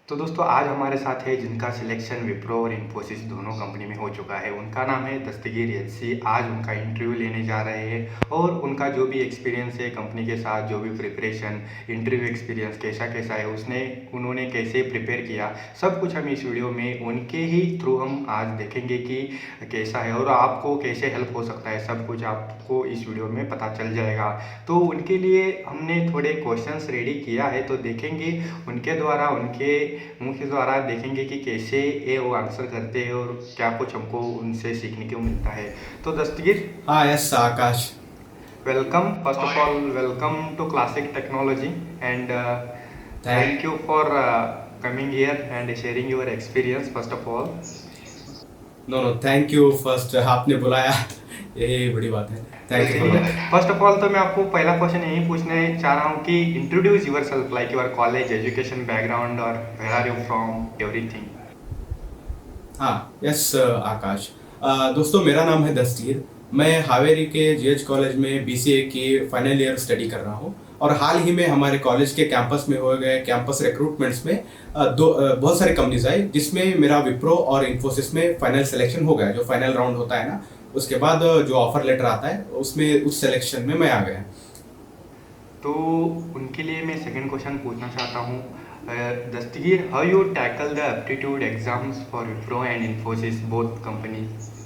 तो दोस्तों आज हमारे साथ है जिनका सिलेक्शन विप्रो और इन्फोसिस दोनों कंपनी में हो चुका है। उनका नाम है दस्तगीर एचसी। आज उनका इंटरव्यू लेने जा रहे हैं और उनका जो भी एक्सपीरियंस है कंपनी के साथ, जो भी प्रिपरेशन, इंटरव्यू एक्सपीरियंस कैसा कैसा है, उन्होंने कैसे प्रिपेयर किया, सब कुछ हम इस वीडियो में उनके ही थ्रू हम आज देखेंगे कि कैसा है और आपको कैसे हेल्प हो सकता है। सब कुछ आपको इस वीडियो में पता चल जाएगा। तो उनके लिए हमने थोड़े क्वेश्चंस रेडी किया है, तो देखेंगे उनके द्वारा, उनके मुंह के द्वारा देखेंगे कि कैसे ये वो आंसर करते हैं और क्या कुछ हमको उनसे सीखने को मिलता है। तो दस्तगीर, हाँ yes Akash. Welcome, first of all welcome to Classic Technology and thank thank you for coming here and sharing your experience first of all. No thank you first आपने बुलाया, यही बड़ी बात है। Thank you for that. First of all तो मैं आपको पहला क्वेश्चन यही पूछने चाह रहा हूँ कि introduce yourself, like your college education background और where are you from, everything. हाँ यस आकाश। दोस्तों मेरा नाम है दस्तगीर। मैं हावेरी के जीएच कॉलेज में बीसीए की फाइनल ईयर स्टडी कर रहा हूँ और हाल ही में हमारे कॉलेज के कैंपस में हो गए कैंपस रिक्रूटमेंट्स में बहुत सारी कंपनीज आई, जिसमें मेरा विप्रो और इन्फोसिस में फाइनल सिलेक्शन हो गया। जो फाइनल राउंड होता है ना, उसके बाद जो ऑफर लेटर आता है उसमें उस सिलेक्शन में मैं आ गया। तो उनके लिए मैं सेकंड क्वेश्चन पूछना चाहता हूँ, Dastagir, how you tackle the aptitude exams for Wipro and Infosys both companies.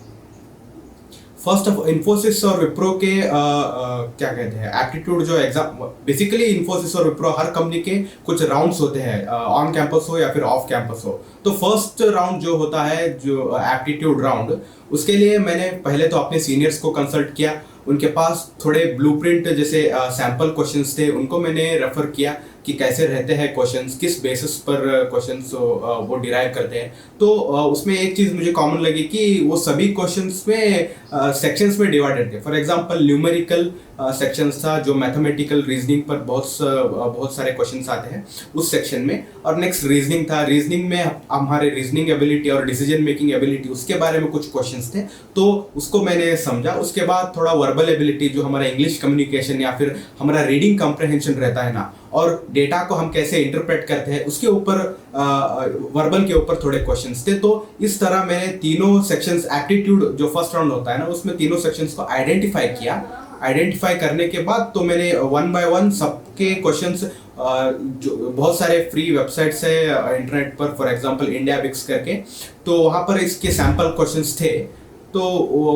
First of Infosys और विप्रो के क्या कहते हैं एप्टीट्यूड जो एग्जाम, बेसिकली इन्फोसिस और विप्रो हर कंपनी के कुछ राउंड्स होते हैं, ऑन कैंपस हो या फिर ऑफ कैंपस हो। तो फर्स्ट राउंड जो होता है, जो एप्टीट्यूड राउंड, उसके लिए मैंने पहले तो अपने सीनियर्स को कंसल्ट किया। उनके पास थोड़े ब्लूप्रिंट जैसे सैंपल क्वेश्चंस थे, उनको मैंने रेफर किया कि कैसे रहते हैं क्वेश्चंस, किस बेसिस पर क्वेश्चंस वो डिराइव करते हैं। तो उसमें एक चीज़ मुझे कॉमन लगी कि वो सभी क्वेश्चंस में सेक्शंस में डिवाइडेड थे। फॉर एग्जांपल न्यूमेरिकल सेक्शंस था, जो मैथमेटिकल रीजनिंग पर बहुत सारे क्वेश्चंस आते हैं उस सेक्शन में। और नेक्स्ट रीजनिंग था, रीजनिंग में हमारे रीजनिंग एबिलिटी और डिसीजन मेकिंग एबिलिटी, उसके बारे में कुछ क्वेश्चंस थे, तो उसको मैंने समझा। उसके बाद थोड़ा वर्बल एबिलिटी, जो हमारा इंग्लिश कम्युनिकेशन या फिर हमारा रीडिंग कॉम्प्रहेंशन रहता है ना, और डेटा को हम कैसे इंटरप्रेट करते हैं, उसके ऊपर वर्बल के ऊपर थोड़े क्वेश्चंस थे। तो इस तरह मैंने तीनों सेक्शंस, एप्टीट्यूड जो फर्स्ट राउंड होता है ना, उसमें तीनों सेक्शंस को आइडेंटिफाई किया। आइडेंटिफाई करने के बाद तो मैंने वन बाय वन सबके क्वेश्चंस, जो बहुत सारे फ्री वेबसाइट्स है इंटरनेट पर, फॉर एग्जांपल इंडिया बिक्स करके, तो वहाँ पर इसके सैंपल क्वेश्चंस थे। तो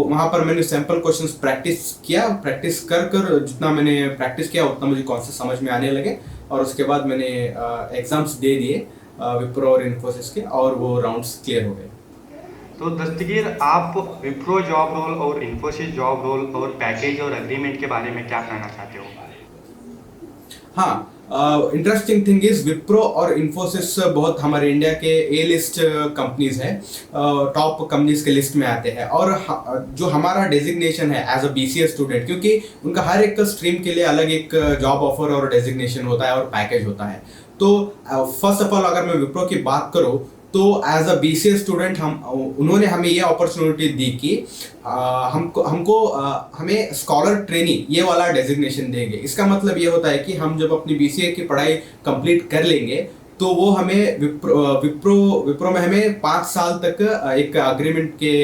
वहाँ पर मैंने सैंपल क्वेश्चंस प्रैक्टिस किया। प्रैक्टिस कर जितना मैंने प्रैक्टिस किया उतना मुझे कॉन्सेप्ट समझ में आने लगे, और उसके बाद मैंने एग्जाम्स दे दिए विप्रो और इन्फोसिस के, और वो राउंड्स क्लियर हो गए। तो दस्तगीर, आप विप्रो जॉब रोल और इन्फोसिस जॉब रोल और पैकेज और एग्रीमेंट के बारे में क्या कहना चाहते हो। हाँ, इंटरेस्टिंग थिंग इज विप्रो और इन्फोसिस बहुत हमारे इंडिया के ए लिस्ट कंपनीज हैं, टॉप कंपनीज के लिस्ट में आते हैं। और जो हमारा डेजिग्नेशन है एज अ बीसीए स्टूडेंट, क्योंकि उनका हर एक स्ट्रीम के लिए अलग एक जॉब ऑफर और डेजिग्नेशन होता है और पैकेज होता है। तो फर्स्ट ऑफ ऑल अगर मैं विप्रो की बात करूँ, तो एज अ बीसीए स्टूडेंट उन्होंने हमें ये अपॉर्चुनिटी दी कि हमें स्कॉलर ट्रेनी ये वाला डेजिग्नेशन देंगे। इसका मतलब ये होता है कि हम जब अपनी बीसीए की पढ़ाई कंप्लीट कर लेंगे, तो वो हमें विप्रो में हमें 5 साल तक एक अग्रीमेंट के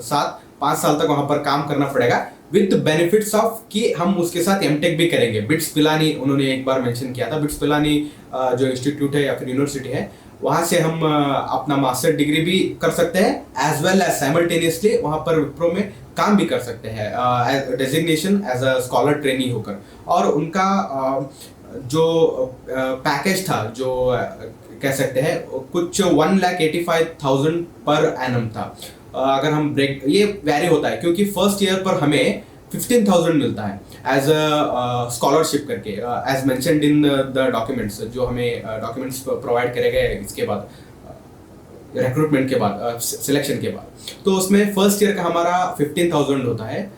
साथ 5 साल तक वहां पर काम करना पड़ेगा, विद बेनिफिट्स ऑफ कि हम उसके साथ एमटेक भी करेंगे। बिट्स पिलानी उन्होंने एक बार मेंशन किया था। बिट्स पिलानी जो इंस्टीट्यूट है या फिर यूनिवर्सिटी है, वहां से हम अपना मास्टर डिग्री भी कर सकते हैं, एज वेल एज साइमल्टेनियसली वहां पर विप्रो में काम भी कर सकते हैं designation as a scholar trainee होकर। और उनका जो पैकेज था, जो कह सकते हैं कुछ 1,85,000 पर एनम था। अगर हम ब्रेक, ये वैरी होता है क्योंकि फर्स्ट ईयर पर हमें 15,000 मिलता है एज अ स्कॉलरशिप करके, as mentioned in the documents, जो हमें डॉक्यूमेंट्स प्रोवाइड करे गए इसके बाद, रिक्रूटमेंट के बाद, सिलेक्शन के बाद। तो उसमें फर्स्ट ईयर का हमारा 15,000 होता है,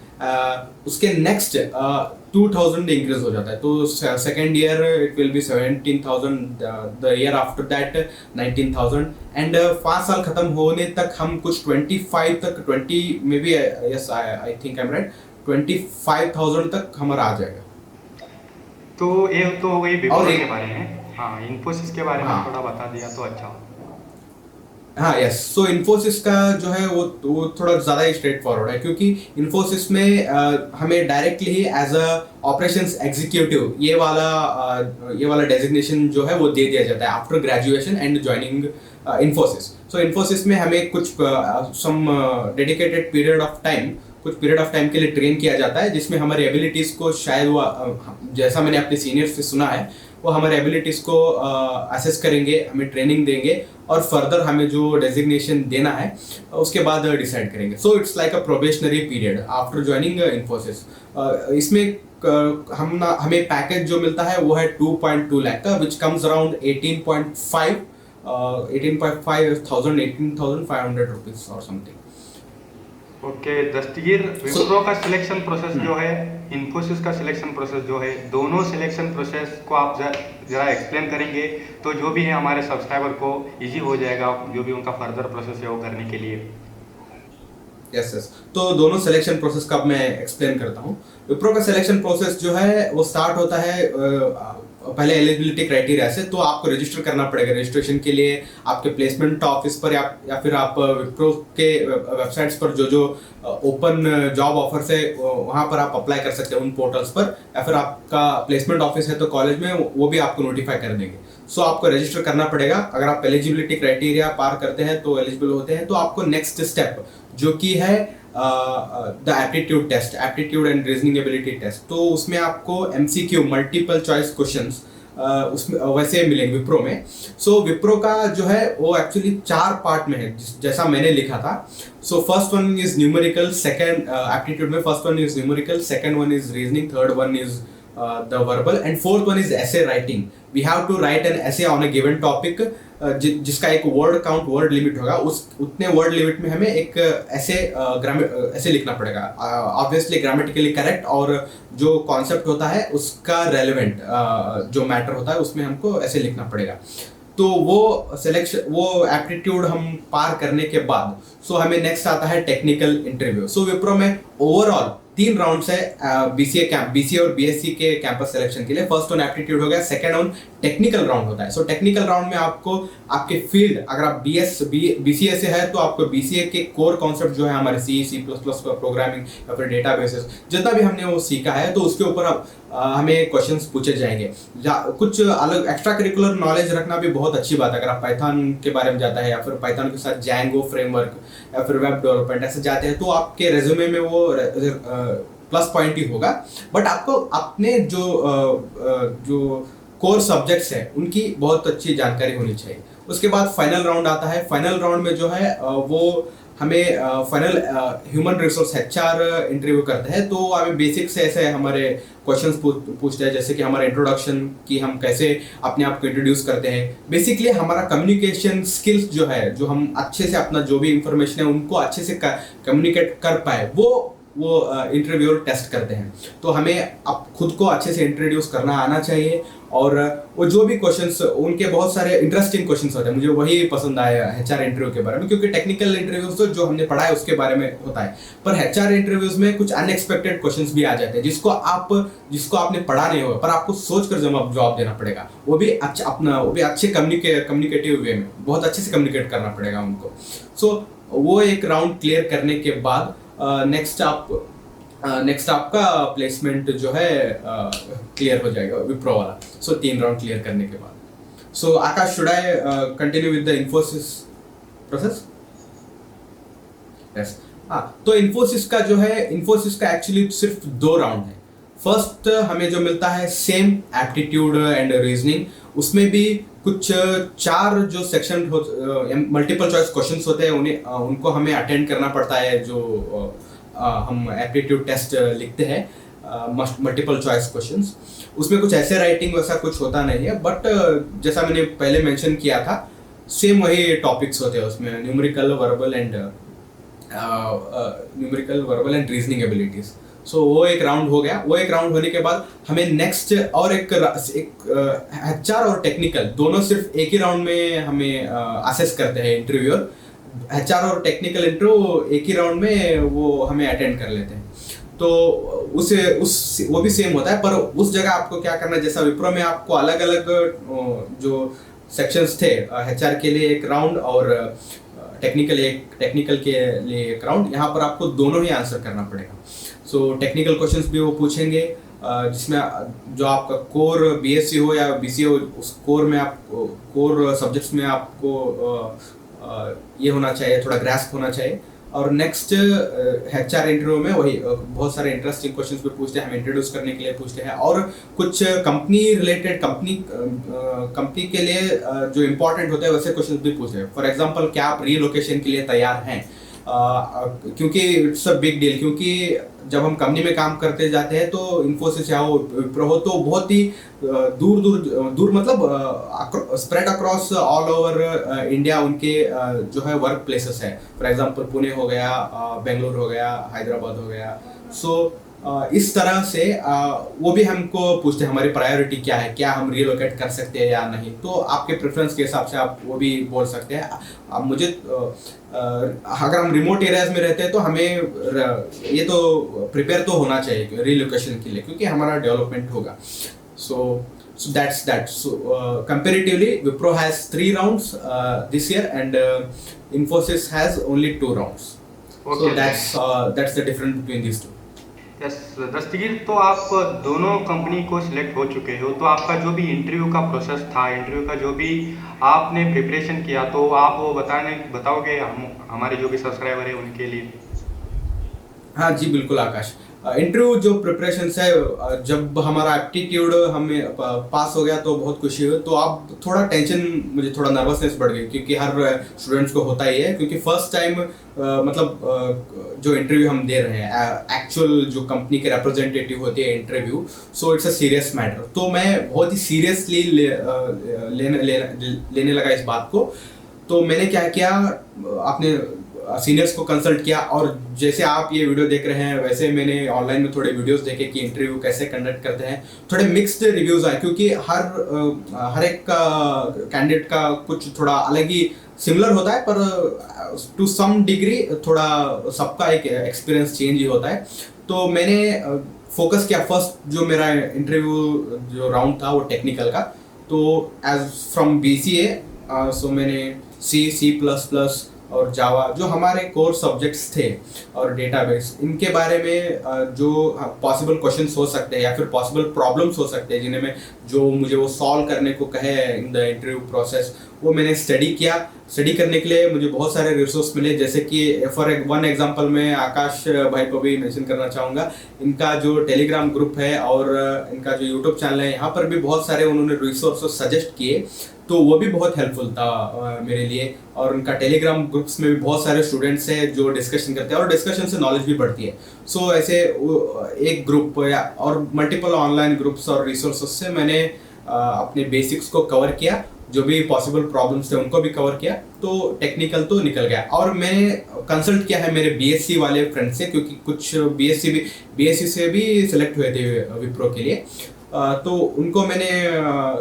उसके नेक्स्ट 2,000 इंक्रीज हो जाता है। तो second year it will be 17,000, the year after that 19,000, and 5 साल खत्म होने तक हम कुछ 25 तक, 20 may be, yes I think I am right, 25,000 तक हमारा आ जाएगा। तो ये तो हो गई विप्रो के बारे में। हाँ, इन्फोसिस के बारे में हाँ थोड़ा बता दिया तो अच्छा हो। हाँ यस, सो इन्फोसिस का जो है वो थोड़ा ज़्यादा ही स्ट्रेट फॉरवर्ड है, क्योंकि इन्फोसिस में हमें डायरेक्टली ही एज अ ऑपरेशंस एग्जीक्यूटिव ये वाला डेजिग्नेशन जो है वो दे दिया जाता है after graduation and joining Infosys. So Infosys में हमें कुछ some dedicated period of time के लिए ट्रेन किया जाता है, जिसमें हमारी एबिलिटीज़ को शायद वो जैसा मैंने अपने सीनियर्स से सुना है, वो हमारे एबिलिटीज़ को असेस करेंगे, हमें ट्रेनिंग देंगे और फर्दर हमें जो डेजिग्नेशन देना है उसके बाद डिसाइड करेंगे। So it's like a probationary period after joining Infosys. इसमें हमें पैकेज जो मिलता है वो है 2.2 लाख का, विच कम्स अराउंड 18,500 रुपीज और समथिंग। ओके दस्तगीर, विप्रो का सिलेक्शन प्रोसेस जो है, इन्फोसिस का सिलेक्शन प्रोसेस जो है, दोनों सिलेक्शन प्रोसेस को आप जरा एक्सप्लेन करेंगे तो जो भी है हमारे सब्सक्राइबर को इजी हो जाएगा, जो भी उनका फर्दर प्रोसेस है वो करने के लिए। यस यस, तो दोनों सिलेक्शन प्रोसेस का अब मैं एक्सप्लेन करता हूँ। विप्रो का सिलेक्शन प्रोसेस जो है वो स्टार्ट होता है पहले एलिजिबिलिटी क्राइटेरिया से। तो आपको रजिस्टर करना पड़ेगा। रजिस्ट्रेशन के लिए आपके प्लेसमेंट ऑफिस पर या फिर आप विप्रो के वेबसाइट्स पर जो ओपन जॉब ऑफर्स है वहाँ पर आप अप्लाई कर सकते हैं उन पोर्टल्स पर, या फिर आपका प्लेसमेंट ऑफिस है तो कॉलेज में वो भी आपको नोटिफाई कर देंगे। सो आपको रजिस्टर करना पड़ेगा। अगर आप एलिजिबिलिटी क्राइटेरिया पार करते हैं तो एलिजिबल होते हैं, तो आपको नेक्स्ट स्टेप जो कि है the aptitude test, aptitude and reasoning ability test, तो उसमें आपको एमसीक्यू मल्टीपल चॉइस क्वेश्चंस उसमें वैसे मिलेंगे विप्रो में। सो विप्रो का जो है वो एक्चुअली 4 पार्ट में है, जैसा मैंने लिखा था। So first one is numerical, second aptitude में first one is numerical, second one is reasoning, third one is the verbal and fourth one is essay writing. We have to write an essay on a given topic जिसका एक word limit होगा। उतने word limit में हमें एक ऐसे लिखना पड़ेगा, ऑब्वियसली ग्रामेटिकली करेक्ट, और जो कॉन्सेप्ट होता है उसका रेलेवेंट जो मैटर होता है उसमें हमको ऐसे लिखना पड़ेगा। तो वो एप्टीट्यूड हम पार करने के बाद हमें नेक्स्ट आता है टेक्निकल इंटरव्यू। विप्रो में ओवरऑल 3 राउंड्स है बीसीए और बीएससी के कैंपस सिलेक्शन के लिए। फर्स्ट वन एप्टीट्यूड हो गया, सेकंड वन टेक्निकल राउंड होता है। टेक्निकल राउंड में आपको आपके फील्ड, अगर आप बीसीए से है तो आपको बीसीए के कोर कॉन्सेप्ट जो है हमारे सी प्लस प्लस प्रोग्रामिंग या फिर डेटाबेसेस जितना भी हमने वो सीखा है, तो उसके ऊपर हमें क्वेश्चंस पूछे जाएंगे। कुछ अलग एक्स्ट्रा करिकुलर नॉलेज रखना भी बहुत अच्छी बात है। अगर आप पाइथन के बारे में जाता है या फिर पाइथन के साथ जैंगो फ्रेमवर्क या फिर वेब डेवलपमेंट ऐसे जाते हैं, तो आपके रेज्यूमे में वो प्लस पॉइंट ही होगा। बट आपको अपने जो कोर सब्जेक्ट्स हैं उनकी बहुत अच्छी जानकारी होनी चाहिए। उसके बाद फाइनल राउंड आता है। फाइनल राउंड में जो है वो हमें final human resource HR interview करते हैं। तो हमें बेसिक से ऐसे हमारे क्वेश्चंस पूछते हैं, जैसे कि हमारा इंट्रोडक्शन, कि हम कैसे अपने आप को इंट्रोड्यूस करते हैं। बेसिकली हमारा कम्युनिकेशन स्किल्स जो है, जो हम अच्छे से अपना जो भी इंफॉर्मेशन है उनको अच्छे से कम्युनिकेट कर पाए, वो इंटरव्यूअर टेस्ट करते हैं। तो हमें अब खुद को अच्छे से इंट्रोड्यूस करना आना चाहिए, और वो जो भी क्वेश्चंस, उनके बहुत सारे इंटरेस्टिंग क्वेश्चंस होते हैं। मुझे वही पसंद आया एचआर इंटरव्यू के बारे में, क्योंकि टेक्निकल इंटरव्यूज तो जो हमने पढ़ा है उसके बारे में होता है, पर एचआर इंटरव्यूज में कुछ अनएक्सपेक्टेड क्वेश्चंस भी आ जाते हैं जिसको आपने पढ़ा नहीं होगा, पर आपको सोच कर जवाब देना पड़ेगा। वो भी अच्छे कम्युनिकेटिव वे में बहुत अच्छे से कम्युनिकेट करना पड़ेगा उनको। वो एक राउंड क्लियर करने के बाद नेक्स्ट आपका प्लेसमेंट जो है क्लियर हो जाएगा विप्रो वाला। 3 राउंड क्लियर करने के बाद। Akash, should I continue with the Infosys process? Yes. तो इन्फोसिस का एक्चुअली सिर्फ 2 राउंड है। फर्स्ट हमें जो मिलता है सेम एप्टीट्यूड एंड रीजनिंग, उसमें भी कुछ 4 जो सेक्शन मल्टीपल चॉइस क्वेश्चंस होते हैं उनको हमें अटेंड करना पड़ता है। जो हम एप्टीट्यूड टेस्ट लिखते हैं मल्टीपल चॉइस क्वेश्चंस, उसमें कुछ ऐसे राइटिंग वैसा कुछ होता नहीं है, बट जैसा मैंने पहले मेंशन किया था सेम वही टॉपिक्स होते हैं उसमें, numerical verbal and reasoning abilities. वो एक राउंड हो गया। वो एक राउंड होने के बाद हमें नेक्स्ट और एक एचआर और टेक्निकल दोनों सिर्फ एक ही राउंड में हमें असेस करते हैं इंटरव्यूअर। एचआर और टेक्निकल इंटरव्यू एक ही राउंड में वो हमें अटेंड कर लेते हैं। तो उस वो भी सेम होता है, पर उस जगह आपको क्या करना है, जैसा विप्रो में आपको अलग अलग जो सेक्शंस थे, एचआर के लिए एक राउंड और टेक्निकल के लिए एक राउंड, यहाँ पर आपको दोनों ही आंसर करना पड़ेगा। सो टेक्निकल क्वेश्चंस भी वो पूछेंगे, जिसमें जो आपका कोर बीएससी हो या बीसीए हो, उस कोर सब्जेक्ट्स में आपको ये होना चाहिए, थोड़ा ग्रास्प होना चाहिए। और नेक्स्ट एचआर इंटरव्यू में वही बहुत सारे इंटरेस्टिंग क्वेश्चंस भी पूछते हैं, हम इंट्रोड्यूस करने के लिए पूछते हैं, और कुछ कंपनी रिलेटेड कंपनी के लिए जो इम्पोर्टेंट होते हैं वैसे क्वेश्चंस भी पूछते हैं। फॉर एग्जांपल, क्या आप रीलोकेशन के लिए तैयार हैं, क्योंकि इट्स अ बिग डील, क्योंकि जब हम कंपनी में काम करते जाते हैं तो इन्फोसिस या विप्रो हो, तो बहुत ही दूर मतलब spread across all over India उनके जो है वर्क प्लेसेस है। फॉर एग्जांपल पुणे हो गया, बेंगलुरु हो गया, हैदराबाद हो गया। सो इस तरह से वो भी हमको पूछते हैं हमारी प्रायोरिटी क्या है, क्या हम रिलोकेट कर सकते हैं या नहीं। तो आपके प्रेफरेंस के हिसाब से आप वो भी बोल सकते हैं। अब मुझे अगर हम रिमोट एरियाज में रहते हैं तो हमें ये तो प्रिपेयर तो होना चाहिए रिलोकेशन के लिए, क्योंकि हमारा डेवलपमेंट होगा। So that's that. So comparatively, Wipro has 3 rounds this year, and Infosys has only 2 rounds. Okay. So that's the difference between these two. Yes Dastagir, तो आप दोनों कंपनी को सिलेक्ट हो चुके हो, तो आपका जो भी इंटरव्यू का प्रोसेस था, इंटरव्यू का जो भी आपने प्रिपरेशन किया, तो आप वो बताओगे हमारे जो भी सब्सक्राइबर है उनके लिए? हाँ जी बिल्कुल आकाश। इंटरव्यू जो प्रिपरेशन है, जब हमारा एप्टीट्यूड हमें पास हो गया तो बहुत खुशी हुई। तो अब थोड़ा टेंशन, मुझे थोड़ा नर्वसनेस बढ़ गई, क्योंकि हर स्टूडेंट्स को होता ही है, क्योंकि फर्स्ट टाइम मतलब जो इंटरव्यू हम दे रहे हैं, एक्चुअल जो कंपनी के रिप्रेजेंटेटिव होते हैं interview, so it's a serious matter. तो मैं बहुत ही सीरियसली लेने लगा इस बात को। तो मैंने क्या किया, अपने सीनियर्स को कंसल्ट किया, और जैसे आप ये वीडियो देख रहे हैं वैसे मैंने ऑनलाइन में थोड़े वीडियोस देखे कि इंटरव्यू कैसे कंडक्ट करते हैं। थोड़े मिक्स्ड रिव्यूज आए, क्योंकि हर एक कैंडिडेट का कुछ थोड़ा अलग ही सिमिलर होता है, पर टू सम डिग्री थोड़ा सबका एक एक्सपीरियंस चेंज ही होता है। तो मैंने फोकस किया, फर्स्ट जो मेरा इंटरव्यू जो राउंड था वो टेक्निकल का। तो एज फ्रॉम बीसीए, सो मैंने C++ और जावा, जो हमारे कोर सब्जेक्ट्स थे, और डेटाबेस, इनके बारे में जो पॉसिबल क्वेश्चंस हो सकते हैं या फिर पॉसिबल प्रॉब्लम्स हो सकते हैं जिन्हें मैं जो मुझे वो सॉल्व करने को कहे इन द इंटरव्यू प्रोसेस, वो मैंने स्टडी किया। स्टडी करने के लिए मुझे बहुत सारे रिसोर्स मिले, जैसे कि फॉर वन एग्जांपल मैं आकाश भाई को भी मेंशन करना चाहूँगा। इनका जो टेलीग्राम ग्रुप है और इनका जो यूट्यूब चैनल है, यहाँ पर भी बहुत सारे उन्होंने रिसोर्स सजेस्ट किए, तो वो भी बहुत हेल्पफुल था मेरे लिए। और उनका टेलीग्राम ग्रुप्स में भी बहुत सारे स्टूडेंट्स हैं जो डिस्कशन करते हैं, और डिस्कशन से नॉलेज भी बढ़ती है। सो ऐसे एक ग्रुप या और मल्टीपल ऑनलाइन ग्रुप्स और रिसोर्सेज से मैंने अपने बेसिक्स को कवर किया, जो भी पॉसिबल प्रॉब्लम्स थे उनको भी कवर किया, तो टेक्निकल तो निकल गया। और मैंने कंसल्ट किया है मेरे बीएससी वाले फ्रेंड से, क्योंकि कुछ बीएससी से भी सिलेक्ट हुए थे विप्रो के लिए। तो उनको मैंने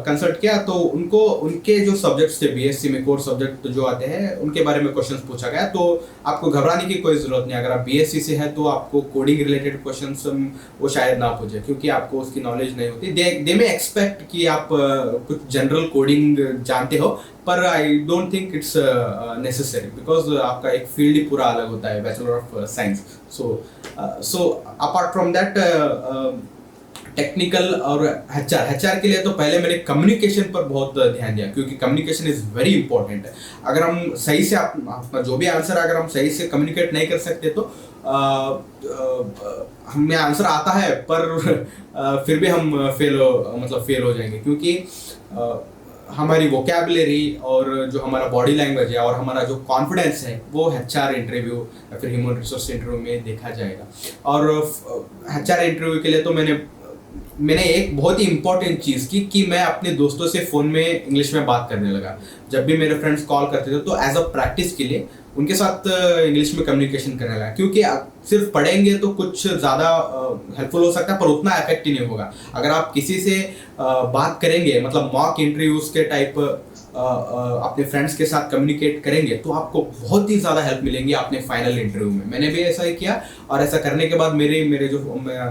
कंसल्ट किया, तो उनको उनके जो सब्जेक्ट्स थे बीएससी में, कोर सब्जेक्ट जो आते हैं, उनके बारे में क्वेश्चंस पूछा गया। तो आपको घबराने की कोई ज़रूरत नहीं, अगर आप बीएससी से है तो आपको कोडिंग रिलेटेड क्वेश्चंस वो शायद ना पूछे, क्योंकि आपको उसकी नॉलेज नहीं होती। दे में एक्सपेक्ट कि आप कुछ जनरल कोडिंग जानते हो, पर I don't think it's necessary, because आपका एक फील्ड ही पूरा अलग होता है, bachelor of science. So apart from that, technical और एचआर के लिए तो पहले मैंने कम्युनिकेशन पर बहुत ध्यान दिया, क्योंकि कम्युनिकेशन इज वेरी इंपॉर्टेंट है। अगर हम सही से अपना जो भी आंसर अगर हम सही से कम्युनिकेट नहीं कर सकते तो हमें आंसर आता है पर फिर भी हम फेल हो जाएंगे, क्योंकि हमारी वोकैबुलरी और जो हमारा बॉडी लैंग्वेज है और हमारा जो कॉन्फिडेंस है वो एचआर इंटरव्यू या फिर ह्यूमन रिसोर्स इंटरव्यू में देखा जाएगा। और एचआर इंटरव्यू के लिए तो मैंने एक बहुत ही इंपॉर्टेंट चीज़ की कि मैं अपने दोस्तों से फ़ोन में इंग्लिश में बात करने लगा। जब भी मेरे फ्रेंड्स कॉल करते थे तो एज अ प्रैक्टिस के लिए उनके साथ इंग्लिश में कम्युनिकेशन करने लगा, क्योंकि सिर्फ पढ़ेंगे तो कुछ ज़्यादा हेल्पफुल हो सकता है पर उतना इफेक्टिव नहीं होगा। अगर आप किसी से बात करेंगे, मतलब मॉक इंटरव्यूज़ के टाइप अपने फ्रेंड्स के साथ कम्युनिकेट करेंगे तो आपको बहुत ही ज़्यादा हेल्प मिलेंगी अपने फाइनल इंटरव्यू में। मैंने भी ऐसा ही किया और ऐसा करने के बाद मेरे मेरे जो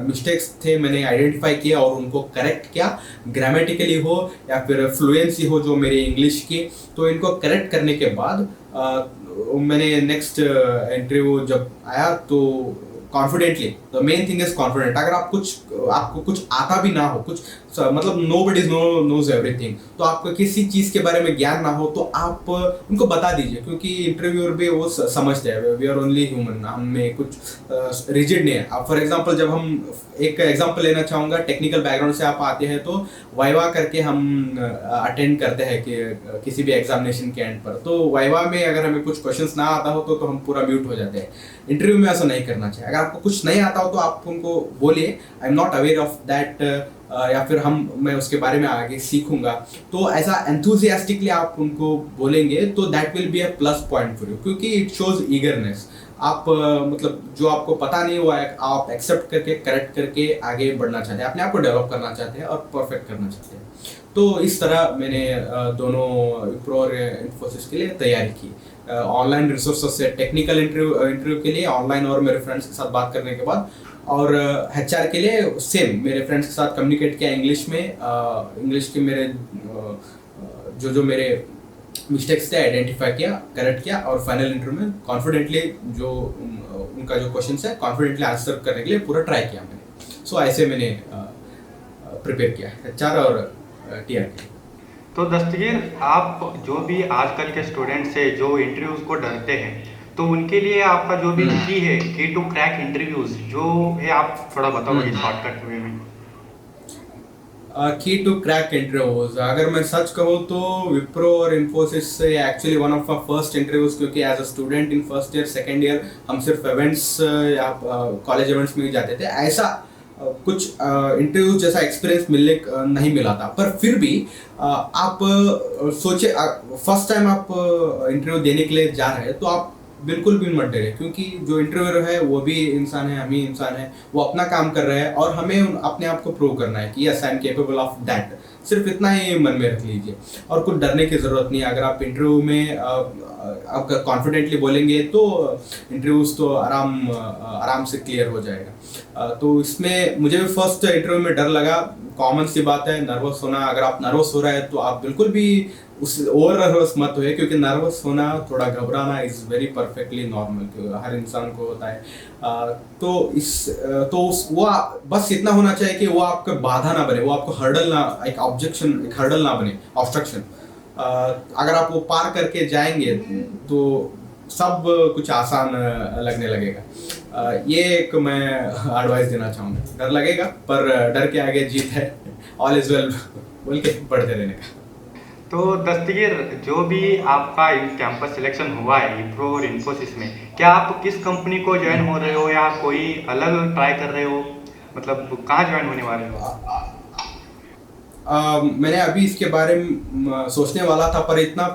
मिस्टेक्स थे मैंने आइडेंटिफाई किया और उनको करेक्ट किया। ग्रामेटिकली हो या फिर फ्लुएंसी हो जो मेरी इंग्लिश की, तो इनको करेक्ट करने के बाद मैंने नेक्स्ट इंटरव्यू जब आया तो confidently, the main thing is confident. अगर आपको कुछ आता भी ना हो, कुछ मतलब नोबडी नोज एवरीथिंग, तो आपको किसी चीज़ के बारे में ज्ञान ना हो तो आप उनको बता दीजिए, क्योंकि इंटरव्यूअर भी वो समझते हैं, वी आर ओनली ह्यूमन, हमें कुछ रिजिड नहीं है। अब फॉर एग्जांपल जब हम एक एग्जांपल लेना चाहूँगा, टेक्निकल बैकग्राउंड से आप आते हैं तो वाइवा करके हम अटेंड करते हैं कि किसी भी एग्जामिनेशन के एंड पर, तो वाइवा में अगर हमें कुछ क्वेश्चंस ना आता हो तो हम पूरा म्यूट हो जाते हैं। इंटरव्यू में ऐसा नहीं करना चाहिए। अगर आपको कुछ नहीं आता हो तो आप उनको बोलिए I am not aware of that, या फिर मैं उसके बारे में आगे सीखूंगा, तो ऐसा एंथुसियास्टिकली आप उनको बोलेंगे तो that will be a plus point for you, क्योंकि इट शोज ईगरनेस। आप मतलब जो आपको पता नहीं वो आप एक्सेप्ट करके करेक्ट करके आगे बढ़ना चाहते हैं, अपने आप को डेवलप करना चाहते हैं और परफेक्ट करना चाहते हैं। तो इस तरह मैंने दोनों विप्रो और इन्फोसिस के लिए तैयारी की। ऑनलाइन रिसोर्सेस से टेक्निकल इंटरव्यू के लिए ऑनलाइन और मेरे फ्रेंड्स के साथ बात करने के बाद, और HR के लिए सेम मेरे फ्रेंड्स के साथ कम्युनिकेट किया इंग्लिश में। इंग्लिश के मेरे जो मेरे मिस्टेक्स थे आइडेंटिफाई किया, करेक्ट किया, और फाइनल इंटरव्यू में कॉन्फिडेंटली जो उनका जो क्वेश्चन है कॉन्फिडेंटली आंसर करने के लिए पूरा ट्राई किया मैंने। सो ऐसे मैंने प्रिपेयर किया HR और TR के। तो दस्तगीर, आप जो भी आजकल के स्टूडेंट्स हैं जो इंटरव्यूज को डरते हैं, तो उनके लिए आपका जो भी की है की टू क्रैक इंटरव्यूज जो है, आप थोड़ा बताओगे शॉर्टकट वे में? की टू क्रैक इंटरव्यूज, अगर मैं सच कहूँ तो विप्रो और इन्फोसिस से actually one of my first interviews, क्योंकि as a student in first year second year हम सिर्फ इवेंट्स या कॉलेज इवेंट्स में ही जाते थे, ऐसा कुछ इंटरव्यू जैसा एक्सपीरियंस नहीं मिला था। पर फिर भी आप सोचे फर्स्ट टाइम आप इंटरव्यू देने के लिए जा रहे हैं तो आप बिल्कुल भी मत डरे, क्योंकि जो इंटरव्यूअर है वो भी इंसान है, हम ही इंसान है, वो अपना काम कर रहे हैं और हमें अपने आप को प्रूव करना है कि yes I am capable of that. सिर्फ इतना ही मन में रख लीजिए और कुछ डरने की ज़रूरत नहीं है। अगर आप इंटरव्यू में आप कॉन्फिडेंटली बोलेंगे तो इंटरव्यूज तो आराम से क्लियर हो जाएगा। तो इसमें मुझे भी फर्स्ट इंटरव्यू में डर लगा, कॉमन सी बात है नर्वस होना। अगर आप नर्वस हो रहे हैं तो आप बिल्कुल भी उस ओवर नर्वस मत होए, क्योंकि नर्वस होना, थोड़ा घबराना इज़ वेरी परफेक्टली नॉर्मल, हर इंसान को होता है। वो बस इतना होना चाहिए कि वो आपका बाधा ना बने, वो आपको हर्डल ना, एक हर्डल ना बने, ऑब्स्ट्रक्शन। अगर आप वो पार करके जाएंगे तो सब कुछ आसान लगने लगेगा। ये एक मैं एडवाइस देना चाहूँगा। डर लगेगा पर डर के आगे जीत है, ऑल इज वेल बोल के बढ़ते रहने का। तो दस्तगीर, जो भी आपका कैंपस सिलेक्शन हुआ है विप्रो और इन्फोसिस में, क्या आप किस कंपनी को ज्वाइन हो रहे हो या कोई अलग ट्राई कर रहे हो? मतलब कहाँ ज्वाइन होने वाले हो? मैंने अभी इसके बारे में सोचने वाला था पर इतना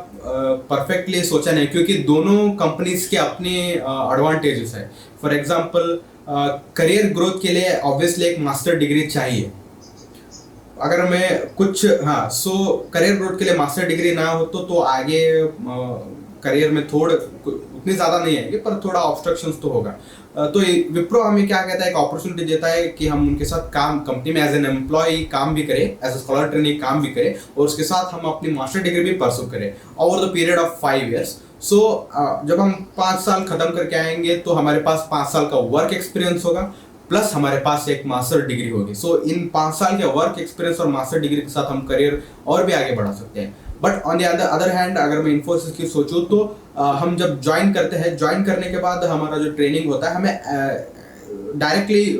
परफेक्टली सोचा नहीं, क्योंकि दोनों कंपनीज के अपने एडवांटेजेस है। फॉर एग्जांपल करियर ग्रोथ के लिए ऑब्वियसली एक मास्टर डिग्री चाहिए। अगर मैं करियर ग्रोथ के लिए मास्टर डिग्री ना हो तो आगे करियर में उतनी ज़्यादा नहीं आएगी, पर थोड़ा ऑब्स्ट्रक्शंस तो होगा। तो विप्रो हमें क्या कहता है, एक अपॉर्चुनिटी देता है कि हम उनके साथ कंपनी में एज एन एम्प्लॉय काम भी करें, एज ए स्कॉलर ट्रेनी काम भी करें, और उसके साथ हम अपनी मास्टर डिग्री भी परसू करें over the period of 5 years। सो जब हम 5 साल खत्म करके आएंगे तो हमारे पास 5 साल का वर्क एक्सपीरियंस होगा, प्लस हमारे पास एक मास्टर डिग्री होगी। सो इन 5 साल के वर्क एक्सपीरियंस और मास्टर डिग्री के साथ हम करियर और भी आगे बढ़ा सकते हैं। But on the other hand, अगर मैं इन्फोसिस की सोचूं तो हम जब ज्वाइन करते हैं, ज्वाइन करने के बाद हमारा जो ट्रेनिंग होता है, हमें directly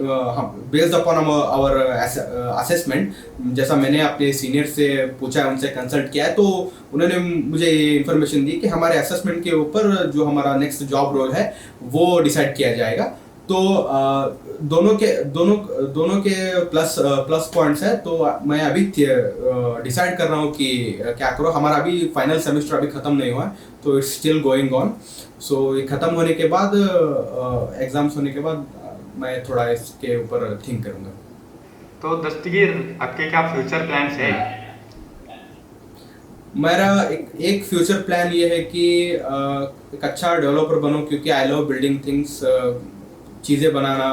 based upon our assessment, जैसा मैंने अपने सीनियर से पूछा है, उनसे कंसल्ट किया है, तो उन्होंने मुझे ये इन्फॉर्मेशन दी कि हमारे असेसमेंट के ऊपर जो हमारा नेक्स्ट जॉब रोल है वो डिसाइड किया जाएगा। तो दोनों के प्लस पॉइंट्स है। तो मैं अभी डिसाइड कर रहा हूँ कि क्या करो। हमारा अभी फाइनल सेमेस्टर अभी ख़त्म नहीं हुआ है, तो इट्स स्टिल गोइंग ऑन। सो ये ख़त्म होने के बाद, एग्जाम्स होने के बाद मैं थोड़ा इसके ऊपर थिंक करूँगा। तो दस्तगीर, आपके क्या फ्यूचर प्लान्स है? मेरा एक फ्यूचर प्लान ये है कि एक अच्छा डेवलपर बनूं, क्योंकि आई लव बिल्डिंग थिंग्स, चीज़ें बनाना,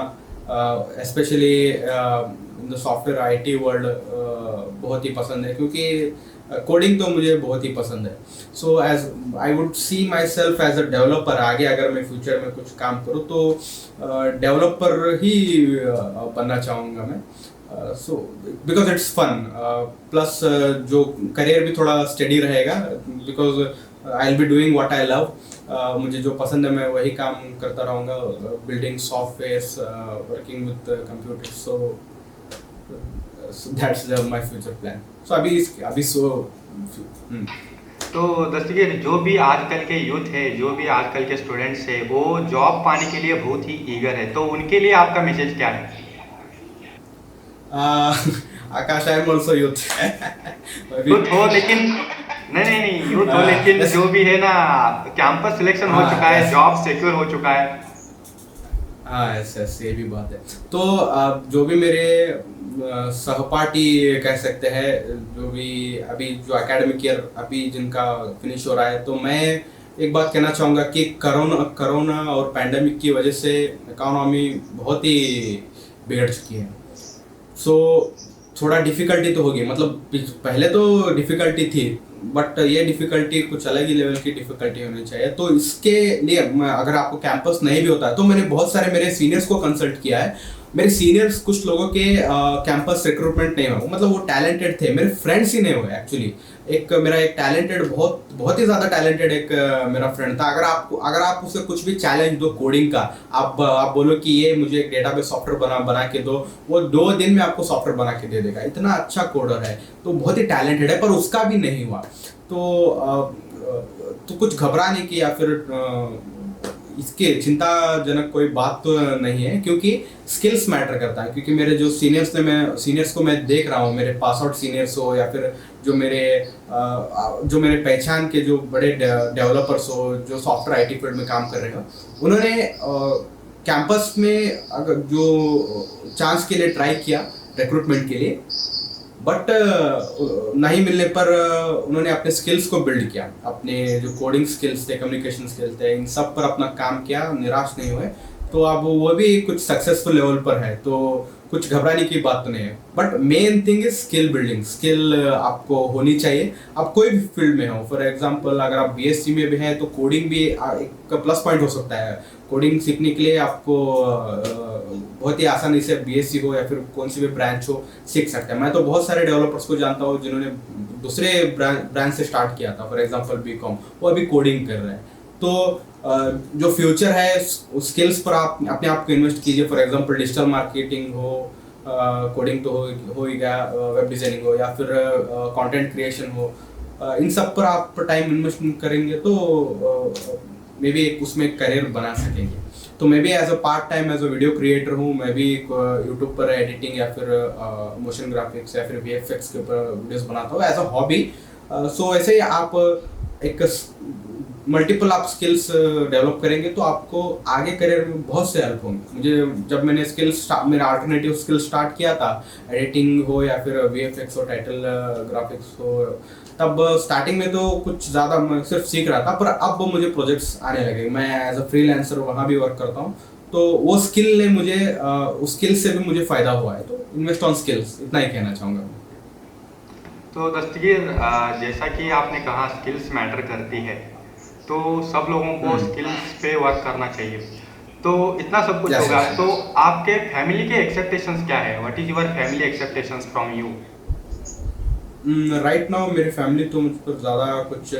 specially in the software IT world बहुत ही पसंद है, क्योंकि कोडिंग तो मुझे बहुत ही पसंद है। So as I would see myself as a developer. आगे अगर मैं फ्यूचर में कुछ काम करूँ तो डेवलपर ही बनना चाहूँगा मैं। So because it's fun, plus जो करियर भी थोड़ा स्टडी रहेगा, because I will be doing what I love. मुझे जो पसंद है मैं वही काम करता रहूँगा, building softwares, working with computer. So that's my future plan. So अभी तो दस्तगीर, जो भी आजकल के यूथ है, जो भी आजकल के स्टूडेंट्स है, वो जॉब पाने के लिए बहुत ही ईगर है, तो उनके लिए आपका मैसेज क्या है? Akash, I am also youth. Youth हो लेकिन, नहीं नहीं नहीं, यूथ हो लेकिन जो भी है ना, कैंपस सिलेक्शन हो चुका है, yes. जॉब सिक्योर हो चुका है। हाँ, यस, ये भी बात है। तो जो भी मेरे सहपाठी कह सकते हैं, जो भी अभी जो एकेडमिक ईयर अभी जिनका फिनिश हो रहा है, तो मैं एक बात कहना चाहूँगा कि कोरोना और पैंडेमिक की वजह से इकोनॉमी बहुत ही बिगड़ चुकी है। सो थोड़ा डिफ़िकल्टी तो होगी, मतलब पहले तो डिफ़िकल्टी थी, बट ये डिफ़िकल्टी कुछ अलग ही लेवल की डिफ़िकल्टी होनी चाहिए। तो इसके लिए अगर आपको कैंपस नहीं भी होता है, तो मैंने बहुत सारे मेरे सीनियर्स को कंसल्ट किया है। मेरे सीनियर्स कुछ लोगों के कैंपस रिक्रूटमेंट नहीं हुआ, मतलब वो टैलेंटेड थे, मेरे फ्रेंड्स ही नहीं हुए एक्चुअली। मेरा एक टैलेंटेड, बहुत बहुत ही ज़्यादा टैलेंटेड एक मेरा फ्रेंड था। अगर आप उसे कुछ भी चैलेंज दो कोडिंग का, आप बोलो कि ये मुझे एक डेटाबेस सॉफ्टवेयर बना के दो, वो 2 दिन में आपको सॉफ्टवेयर बना के दे देगा, इतना अच्छा कोडर है। तो बहुत ही टैलेंटेड है, पर उसका भी नहीं हुआ। तो कुछ घबराने की या फिर इसके चिंताजनक कोई बात तो नहीं है, क्योंकि स्किल्स मैटर करता है। क्योंकि मेरे जो सीनियर्स को मैं देख रहा हूँ, मेरे पास आउट सीनियर्स हो या फिर जो मेरे पहचान के जो बड़े डेवलपर्स हो, जो सॉफ्टवेयर आईटी फील्ड में काम कर रहे हो, उन्होंने कैंपस में अगर जो चांस के लिए ट्राई किया रिक्रूटमेंट के लिए, बट नहीं मिलने पर उन्होंने अपने स्किल्स को बिल्ड किया, अपने जो कोडिंग स्किल्स थे, कम्युनिकेशन स्किल्स थे, इन सब पर अपना काम किया, निराश नहीं हुए। तो अब वो भी कुछ सक्सेसफुल लेवल पर है, तो कुछ घबराने की बात तो नहीं है। But main thing is skill building. Skill आपको होनी चाहिए, आप कोई भी फील्ड में हो। फॉर एग्जांपल, अगर आप बीएससी में भी हैं तो कोडिंग भी एक प्लस पॉइंट हो सकता है। कोडिंग सीखने के लिए आपको बहुत ही आसानी से बीएससी हो या फिर कौन सी भी ब्रांच हो, सीख सकते हैं। मैं तो बहुत सारे डेवलपर्स को जानता हूँ जिन्होंने दूसरे ब्रांच से स्टार्ट किया था, फॉर एग्जांपल बीकॉम, वो अभी कोडिंग कर रहे हैं। तो जो फ्यूचर है उस स्किल्स पर आप अपने आप को इन्वेस्ट कीजिए। फॉर एग्जांपल डिजिटल मार्केटिंग हो, कोडिंग तो हो ही गया, वेब डिज़ाइनिंग हो या फिर कंटेंट क्रिएशन हो, इन सब पर आप टाइम इन्वेस्ट करेंगे तो मे बी उसमें करियर बना सकेंगे। तो मैं भी as a part time as a video creator हूँ। मैं भी यूट्यूब पर एडिटिंग या फिर मोशन ग्राफिक्स या फिर वीएफएक्स के ऊपर वीडियोस बनाता हूँ एज अ हॉबी। सो ऐसे ही आप एक मल्टीपल आप स्किल्स डेवलप करेंगे तो आपको आगे करियर में बहुत से हेल्प होंगे। मुझे जब मैंने मेरा अल्टरनेटिव स्किल स्टार्ट किया था, एडिटिंग हो या फिर वीएफएक्स हो, टाइटल ग्राफिक्स हो, तब स्टार्टिंग में तो कुछ ज़्यादा मैं सिर्फ सीख रहा था, पर अब मुझे प्रोजेक्ट्स आने लगे। मैं एज अ फ्रीलांसर वहाँ भी वर्क करता हूँ, तो वो स्किल ने मुझे उस स्किल से भी मुझे फ़ायदा हुआ है। तो इन्वेस्ट ऑन स्किल्स, इतना ही कहना चाहूँगा मैं। तो दस्तगीर, जैसा कि आपने कहा स्किल्स मैटर करती है, तो सब लोगों को स्किल्स पे वर्क करना चाहिए। तो इतना सब कुछ Yes, होगा, yes, yes. तो आपके फैमिली के एक्सपेक्टेशंस क्या है? What is your family expectations from you? Right now मेरी फैमिली तो मुझ पर ज़्यादा कुछ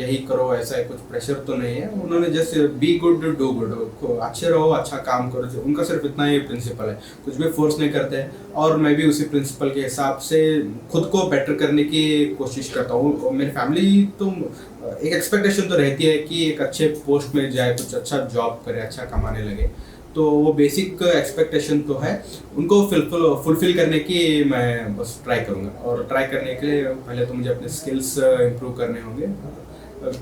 यही करो ऐसा है, कुछ प्रेशर तो नहीं है। उन्होंने जैसे बी गुड डू गुड, अच्छे रहो, अच्छा काम करो, उनका सिर्फ इतना ही प्रिंसिपल है, कुछ भी फोर्स नहीं करते हैं। और मैं भी उसी प्रिंसिपल के हिसाब से खुद को बेटर करने की कोशिश करता हूँ। और मेरी फैमिली तो एक एक्सपेक्टेशन तो रहती है कि एक अच्छे पोस्ट में जाए, कुछ अच्छा जॉब करे, अच्छा कमाने लगे। तो वो बेसिक एक्सपेक्टेशन तो है, उनको फुलफिल करने की मैं बस ट्राई करूँगा। और ट्राई करने के लिए पहले तो मुझे अपने स्किल्स इम्प्रूव करने होंगे,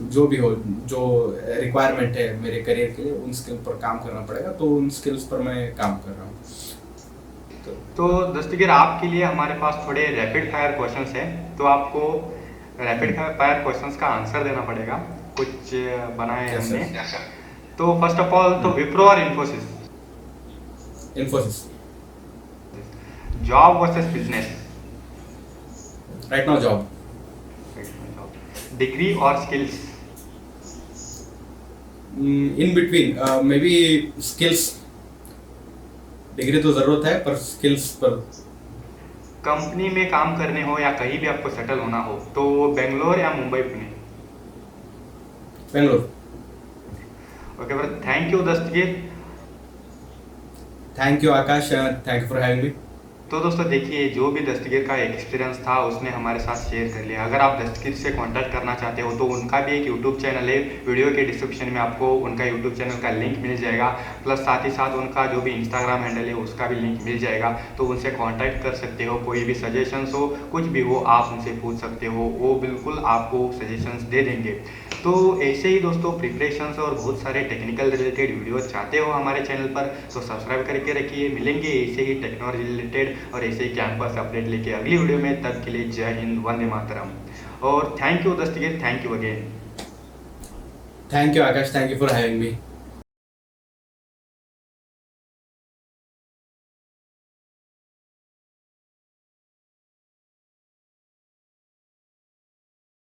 जो भी हो, जो रिक्वायरमेंट है मेरे करियर के लिए, उन स्किल पर काम करना पड़ेगा। तो उन स्किल्स पर मैं काम कर रहा हूँ। तो दस्तगीर, आपके लिए हमारे पास थोड़े रैपिड फायर क्वेश्चंस हैं, तो आपको रैपिड फायर क्वेश्चंस का आंसर देना पड़ेगा, कुछ बनाए Yes, हमने। sir. तो फर्स्ट ऑफ ऑल तो विप्रो और Infosys, Infosys. Job versus business, Right now, job. Degree और skills, In between, maybe skills. Degree तो जरूरत है पर स्किल्स पर। कंपनी में काम करने हो या कहीं भी आपको सेटल होना हो तो बेंगलोर या Mumbai Pune. Bangalore. Okay bro, thank you Dastagir. Thank you Akash, thank you for having me. तो दोस्तों देखिए, जो भी दस्तगीर का एक्सपीरियंस था उसने हमारे साथ शेयर कर लिया। अगर आप दस्तगीर से कांटेक्ट करना चाहते हो तो उनका भी एक यूट्यूब चैनल है, वीडियो के डिस्क्रिप्शन में आपको उनका यूट्यूब चैनल का लिंक मिल जाएगा, प्लस साथ ही साथ उनका जो भी इंस्टाग्राम हैंडल है उसका भी लिंक मिल जाएगा। तो उनसे कांटेक्ट कर सकते हो, कोई भी सजेशंस हो, कुछ भी हो, आप उनसे पूछ सकते हो, वो बिल्कुल आपको सजेशंस दे देंगे। तो ऐसे ही दोस्तों प्रिपरेशंस और बहुत सारे टेक्निकल रिलेटेड वीडियोस चाहते हो हमारे चैनल पर तो सब्सक्राइब करके रखिए। मिलेंगे ऐसे ही टेक्नोलॉजी रिलेटेड और ऐसे ही कैंपस अपडेट लेके अगली वीडियो में। तब के लिए जय हिंद, वंदे मातरम। और thank you Dastagir, thank you again. Thank you Akash, thank you for having me.